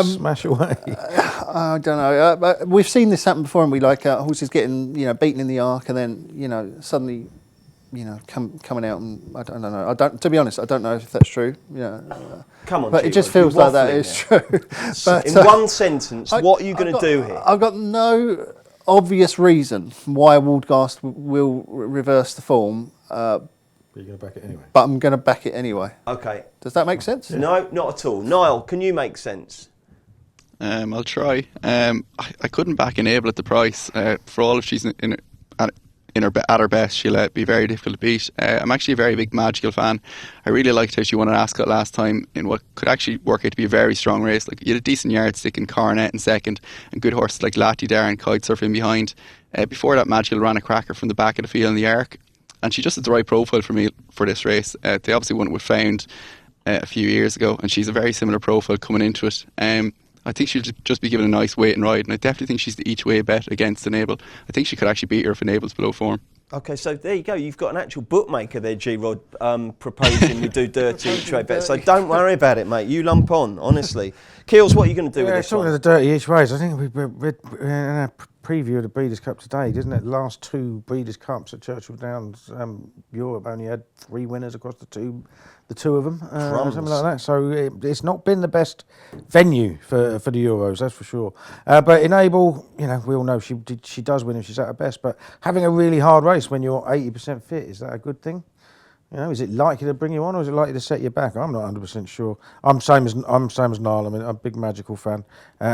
you? Smash away. I don't know. But we've seen this happen before, and we like horses getting beaten in the Arc, and then suddenly coming out, and I don't know. To be honest, I don't know if that's true. Come on, but it just G-Rod, feels you're like that waffling is here. true. But In one sentence, what are you going to do here? I've got no obvious reason why Waldgeist will reverse the form. But you're going to back it anyway. But I'm going to back it anyway. Okay. Does that make sense? No, not at all. Niall, can you make sense? I'll try. I couldn't back Enable at the price. For all if she's at her best, she'll be very difficult to beat. I'm actually a very big Magical fan. I really liked how she won at Ascot last time in what could actually work out to be a very strong race. Like, you had a decent yardstick in Coronet in second, and good horses like Lati Dar and Kitesurf in behind. Before that, Magical ran a cracker from the back of the field in the Arc, and she just had the right profile for me for this race. They obviously won it with Found a few years ago, and she's a very similar profile coming into it. I think she'll just be given a nice weight and ride, and I definitely think she's the each way bet against Enable. I think she could actually beat her if Enable's below form. Okay, so there you go. You've got an actual bookmaker there, G-Rod, proposing we do dirty each way bets. So don't worry about it, mate. You lump on, honestly. Keels, what are you going to do with this talking one? of the dirty each ways, I think we read in a preview of the Breeders' Cup today, didn't it? Last two Breeders' Cups at Churchill Downs, Europe only had 3 winners across the two of them, something like that. So it's not been the best venue for the Euros, that's for sure. But Enable, we all know she does win if she's at her best. But having a really hard race when you're 80% fit, is that a good thing? Is it likely to bring you on, or is it likely to set you back? I'm not 100% sure. I'm same as Niall. I'm a big Magical fan.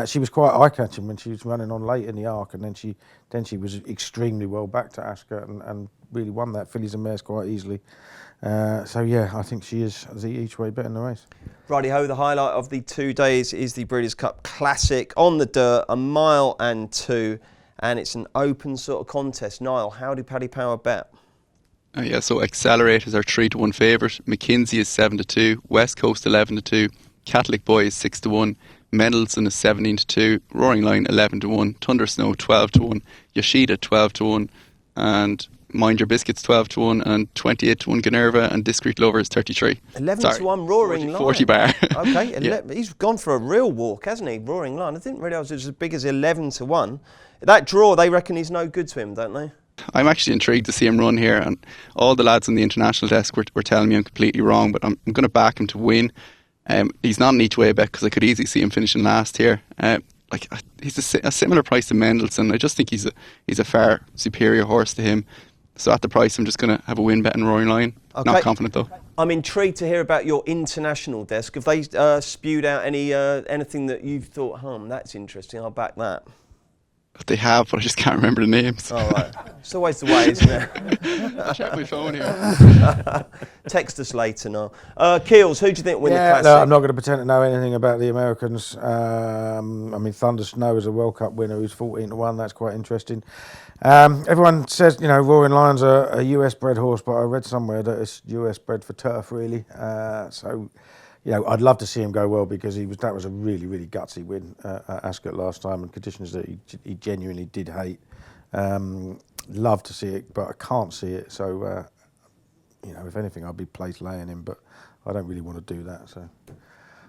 She was quite eye-catching when she was running on late in the Arc, and then she was extremely well back to Ascot and really won that Fillies and Mares quite easily. So yeah, I think she is the each way bet in the race. Righty-ho, the highlight of the 2 days is the Breeders' Cup Classic on the dirt, 1 mile and 2, and it's an open sort of contest. Niall, how do Paddy Power bet? So Accelerate is our 3-1 favourite. McKinsey is 7-2. West Coast 11-2. Catholic Boy is 6-1. Mendelssohn is 17-2. Roaring Lion 11-1. Thunder Snow 12-1. Yoshida 12-1. And Mind Your Biscuits 12-1. And 28-1 Ganerva. And Discreet Lover is 33. 11-1 Roaring Lion. 40 bar. Okay, Yeah. He's gone for a real walk, hasn't he? Roaring Lion. I didn't realise it was as big as 11-1. That draw, they reckon he's no good to him, don't they? I'm actually intrigued to see him run here, and all the lads on the international desk were telling me I'm completely wrong, but I'm going to back him to win. He's not an each way bet because I could easily see him finishing last here. He's a similar price to Mendelssohn. I just think he's a far superior horse to him. So at the price, I'm just going to have a win bet in Roaring Lion. Okay. Not confident though. I'm intrigued to hear about your international desk. Have they spewed out anything that you've thought, that's interesting, I'll back that? They have, but I just can't remember the names. All right. It's always the way, isn't it? I'll check my phone here. Text us later now. Keels, who do you think win the Classic? No, I'm not going to pretend to know anything about the Americans. Thunder Snow is a World Cup winner who's 14-1. That's quite interesting. Everyone says, Roaring Lion's a US bred horse, but I read somewhere that it's US bred for turf, really. I'd love to see him go well because that was a really, really gutsy win at Ascot last time, and conditions that he genuinely did hate. Love to see it, but I can't see it. So, if anything, I'd be placed laying him, but I don't really want to do that. So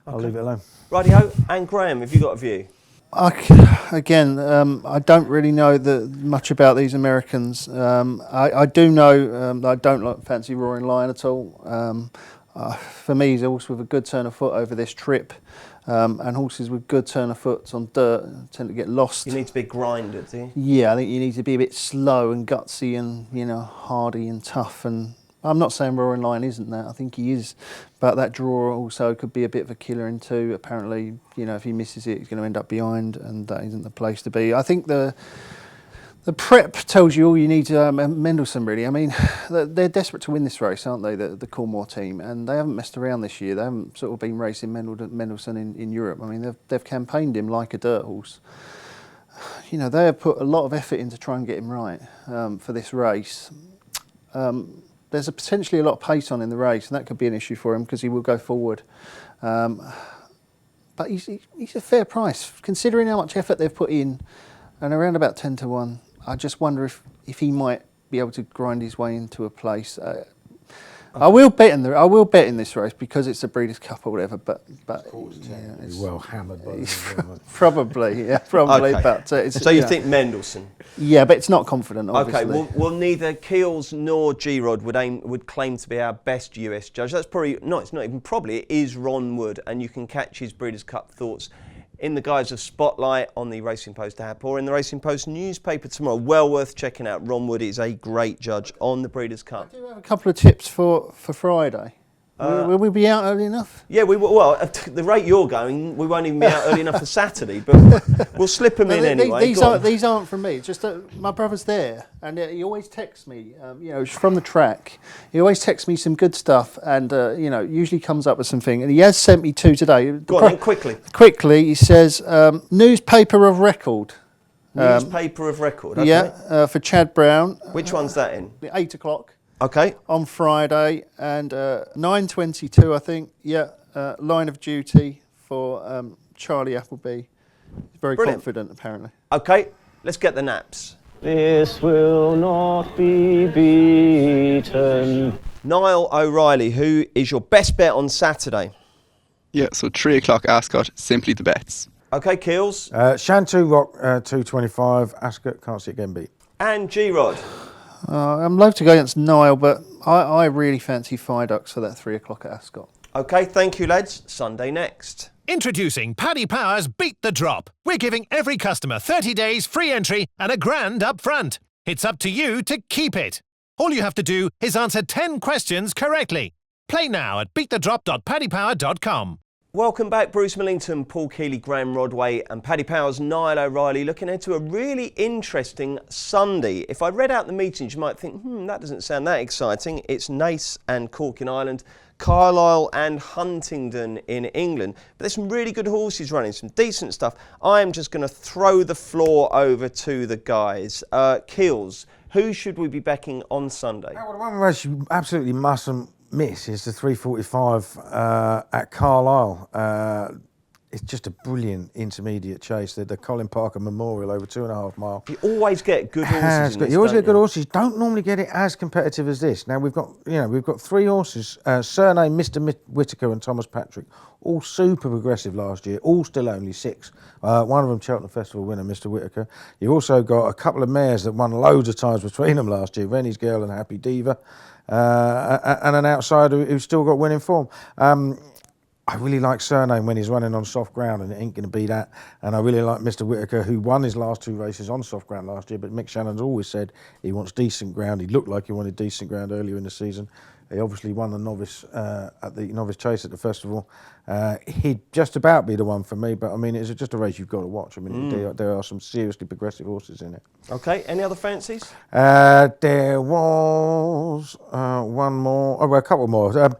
I'll leave it alone. Rightio. And Graham, have you got a view? I don't really know much about these Americans. I do know that I don't fancy Roaring Lion at all. For me, he's a horse with a good turn of foot over this trip, and horses with good turn of foot on dirt tend to get lost. You need to be grinded, do you? Yeah, I think you need to be a bit slow and gutsy and hardy and tough. And I'm not saying Roaring Lion isn't that. I think he is, but that draw also could be a bit of a killer in two. Apparently, if he misses it, he's going to end up behind, and that isn't the place to be. I think the prep tells you all you need to Mendelssohn, really. I mean, they're desperate to win this race, aren't they, the Coolmore team? And they haven't messed around this year. They haven't sort of been racing Mendelssohn in Europe. I mean, they've campaigned him like a dirt horse. They have put a lot of effort in to try and get him right for this race. There's potentially a lot of pace on in the race, and that could be an issue for him because he will go forward. But he's a fair price, considering how much effort they've put in, and around about 10 to 1. I just wonder if he might be able to grind his way into a place. I will bet in this race because it's a Breeders' Cup or whatever. But He's well hammered by probably. Okay. But so you think Mendelssohn? Yeah, but it's not confident. Obviously. Okay. Well, neither Keels nor G-Rod would claim to be our best US judge. That's probably not. It's not even probably. It is Ron Wood, and you can catch his Breeders' Cup thoughts in the guise of Spotlight on the Racing Post app or in the Racing Post newspaper tomorrow. Well worth checking out. Ron Wood is a great judge on the Breeders' Cup. I do have a couple of tips for Friday. Will we be out early enough? Yeah, we will. Well, at the rate you're going, we won't even be out early enough for Saturday, but we'll slip them in anyway. These aren't from me. It's just my brother's there, and he always texts me. From the track, he always texts me some good stuff, and usually comes up with something. And he has sent me two today. Go on, then, quickly. Quickly, he says newspaper of record. Newspaper of record. Okay. Yeah, for Chad Brown. Which one's that in? 8 o'clock. Okay. On Friday, and 9:22, I think. Yeah, Line of Duty for Charlie Appleby. He's very confident, apparently. Okay, let's get the naps. This will not be beaten. Niall O'Reilly, who is your best bet on Saturday? Yeah, so 3 o'clock Ascot, simply the bets. Okay, Keels. Shantou Rock, 225. Ascot, can't see it getting beat. And G-Rod. I'm loath to go against Niall, but I really fancy Fireducks for that 3 o'clock at Ascot. Okay, thank you, lads. Sunday next. Introducing Paddy Power's Beat the Drop. We're giving every customer 30 days free entry and £1,000 up front. It's up to you to keep it. All you have to do is answer 10 questions correctly. Play now at beatthedrop.paddypower.com. Welcome back, Bruce Millington, Paul Keeley, Graham Rodway and Paddy Power's Niall O'Reilly looking ahead to a really interesting Sunday. If I read out the meetings, you might think, that doesn't sound that exciting. It's Naas and Cork in Ireland, Carlisle and Huntingdon in England. But there's some really good horses running, some decent stuff. I'm just going to throw the floor over to the guys. Keels, who should we be backing on Sunday? Well, the one race you absolutely mustn't miss is the 3:45 at Carlisle. It's just a brilliant intermediate chase. The Colin Parker Memorial over 2.5 mile. You always get good horses. You always get good horses. Don't normally get it as competitive as this. Now we've got 3 horses. Surname Mr. Whitaker and Thomas Patrick, all super progressive last year. All still only 6. One of them Cheltenham Festival winner, Mr. Whitaker. You've also got a couple of mares that won loads of times between them last year. Rennie's Girl and Happy Diva. And an outsider who's still got winning form. I really like Surname when he's running on soft ground, and it ain't going to be that. And I really like Mr. Whitaker, who won his last 2 races on soft ground last year, but Mick Shannon's always said he wants decent ground. He looked like he wanted decent ground earlier in the season. He obviously won the novice at the novice chase at the festival. He'd just about be the one for me, but I mean, it's just a race you've got to watch. I mean, there are some seriously progressive horses in it. Okay, any other fancies? There was one more, a couple more.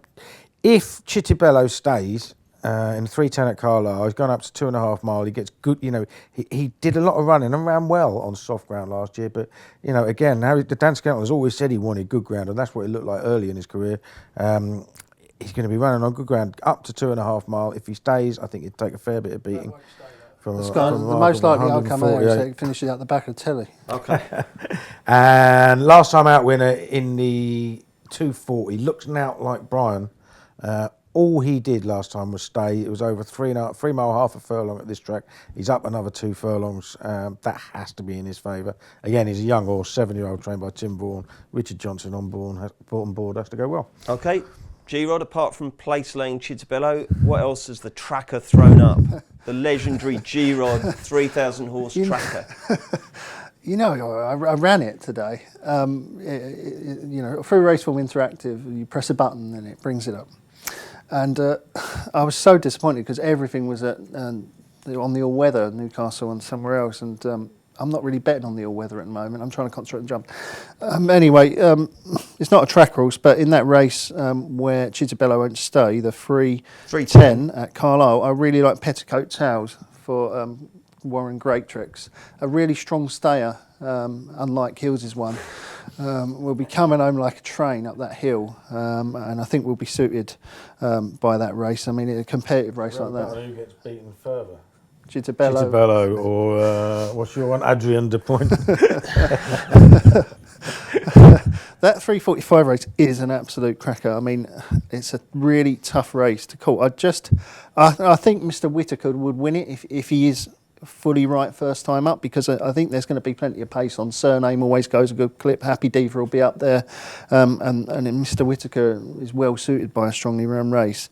If Chittibello stays in 3:10 at Carlisle, he's gone up to 2.5 mile. He gets good, he did a lot of running and ran well on soft ground last year. But, again, now the Dan Skelton has always said he wanted good ground, and that's what it looked like early in his career. He's going to be running on good ground up to 2.5 mile. If he stays, I think he'd take a fair bit of beating. The most likely outcome there is that it finishes out the back of the telly. Okay. And last time out winner in the 240 looks now like Brian. All he did last time was stay. It was over 3 mile, half a furlong at this track. He's up another 2 furlongs. That has to be in his favour. Again, he's a young horse, 7-year-old, trained by Tim Vaughan. Richard Johnson on board has to go well. Okay. G-Rod, apart from Place Lane Chitabello, what else has the tracker thrown up? The legendary G-Rod 3,000 horse tracker. You know, I ran it today. Through Raceful Interactive, you press a button and it brings it up. And I was so disappointed because everything was on the all-weather, Newcastle and somewhere else. And I'm not really betting on the all-weather at the moment. I'm trying to concentrate on the jump. Anyway, it's not a track horse, but in that race where Chitabello won't stay, the 3:10 at Carlisle, I really like Petticoat Towels for Warren Greatrex. A really strong stayer, unlike Hills's one. We'll be coming home like a train up that hill, and I think we'll be suited by that race. I mean, a competitive race like that. Who gets beaten further? Chitabello or what's your one? Adrian De Point. That 3:45 race is an absolute cracker. I mean, it's a really tough race to call. I think Mr. Whittaker would win it if he is fully right first time up, because I think there's going to be plenty of pace on. Surname always goes a good clip. Happy Diva will be up there, and Mr. Whittaker is well suited by a strongly run race.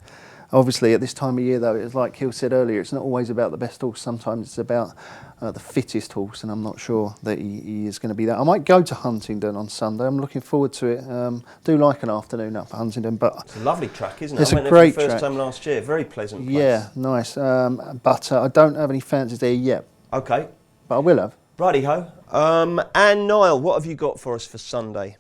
Obviously, at this time of year, though, it's like Hill said earlier, it's not always about the best horse. Sometimes it's about the fittest horse, and I'm not sure that he is going to be that. I might go to Huntingdon on Sunday. I'm looking forward to it. Do like an afternoon up at Huntingdon, but it's a lovely track, isn't it? It's I went a great there for the track. first time last year. Very pleasant place. Yeah, nice. But I don't have any fancies there yet. Okay. But I will have. Righty-ho. And Niall, what have you got for us for Sunday?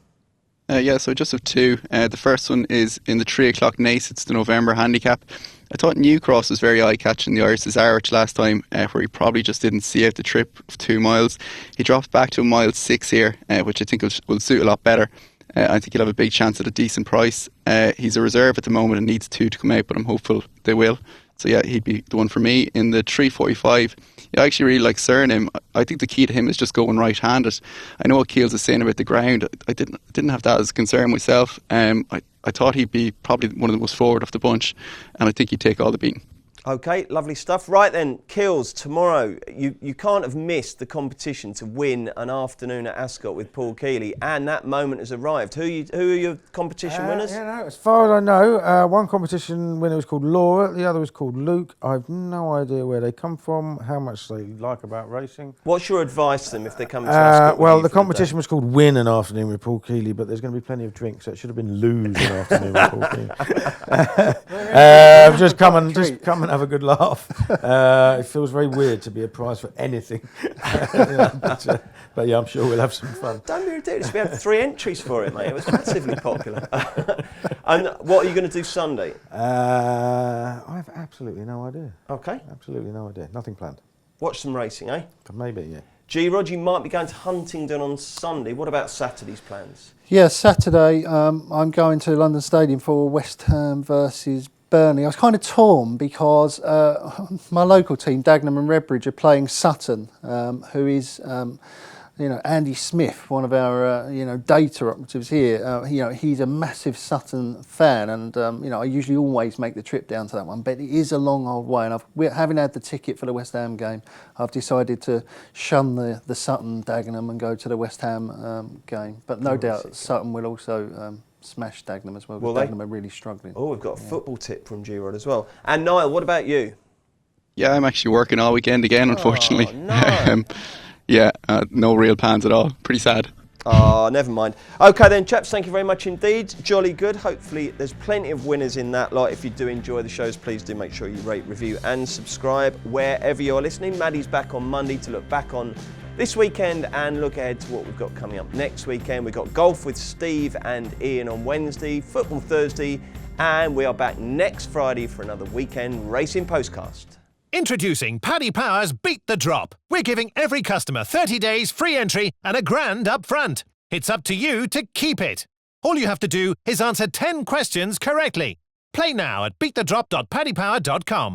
So I just have 2. The first one is in the 3 o'clock Nace. It's the November handicap. I thought New Cross was very eye-catching the Irish Arch last time, where he probably just didn't see out the trip of 2 miles. He dropped back to a mile 6 here, which I think will suit a lot better. I think he'll have a big chance at a decent price. He's a reserve at the moment and needs 2 to come out, but I'm hopeful they will. So yeah, he'd be the one for me. In the 3:45, I actually really like Surname. I think the key to him is just going right-handed. I know what Keels is saying about the ground. I didn't have that as a concern myself. I thought he'd be probably one of the most forward of the bunch, and I think he'd take all the beating. Okay, lovely stuff. Right then, Kills, tomorrow, you can't have missed the competition to win an afternoon at Ascot with Paul Keeley, and that moment has arrived. Who are your competition winners? As far as I know, one competition winner was called Laura, the other was called Luke. I have no idea where they come from, how much they like about racing. What's your advice to them if they come to Ascot? Well, the competition was called Win an Afternoon with Paul Keeley, but there's going to be plenty of drinks, so it should have been Lose an Afternoon with Paul Keeley. Just come and have a good laugh. It feels very weird to be a prize for anything. But yeah, I'm sure we'll have some fun. Don't be ridiculous. We had 3 entries for it, mate. It was massively popular. And what are you going to do Sunday? I have absolutely no idea. Okay. Absolutely no idea. Nothing planned. Watch some racing, eh? Maybe, yeah. G-Rod, you might be going to Huntingdon on Sunday. What about Saturday's plans? Yeah, Saturday I'm going to London Stadium for West Ham versus Burnley. I was kind of torn because my local team, Dagenham and Redbridge, are playing Sutton, who is, Andy Smith, one of our, data operatives here. He's a massive Sutton fan, and I usually always make the trip down to that one. But it is a long old way, and having had the ticket for the West Ham game, I've decided to shun the Sutton Dagenham and go to the West Ham game. But no doubt Sutton will also smash Dagenham as well, because Dagenham are really struggling. Oh, we've got a football tip from G-Rod as well. And Niall, what about you? Yeah, I'm actually working all weekend again, unfortunately. No. No real plans at all. Pretty sad. Oh, never mind. Okay then, chaps, thank you very much indeed. Jolly good. Hopefully there's plenty of winners in that lot. If you do enjoy the shows, please do make sure you rate, review and subscribe wherever you're listening. Maddie's back on Monday to look back on this weekend and look ahead to what we've got coming up next weekend. We've got golf with Steve and Ian on Wednesday, football Thursday, and we are back next Friday for another weekend racing postcast. Introducing Paddy Power's Beat the Drop. We're giving every customer 30 days free entry and £1,000 up front. It's up to you to keep it. All you have to do is answer 10 questions correctly. Play now at beatthedrop.paddypower.com.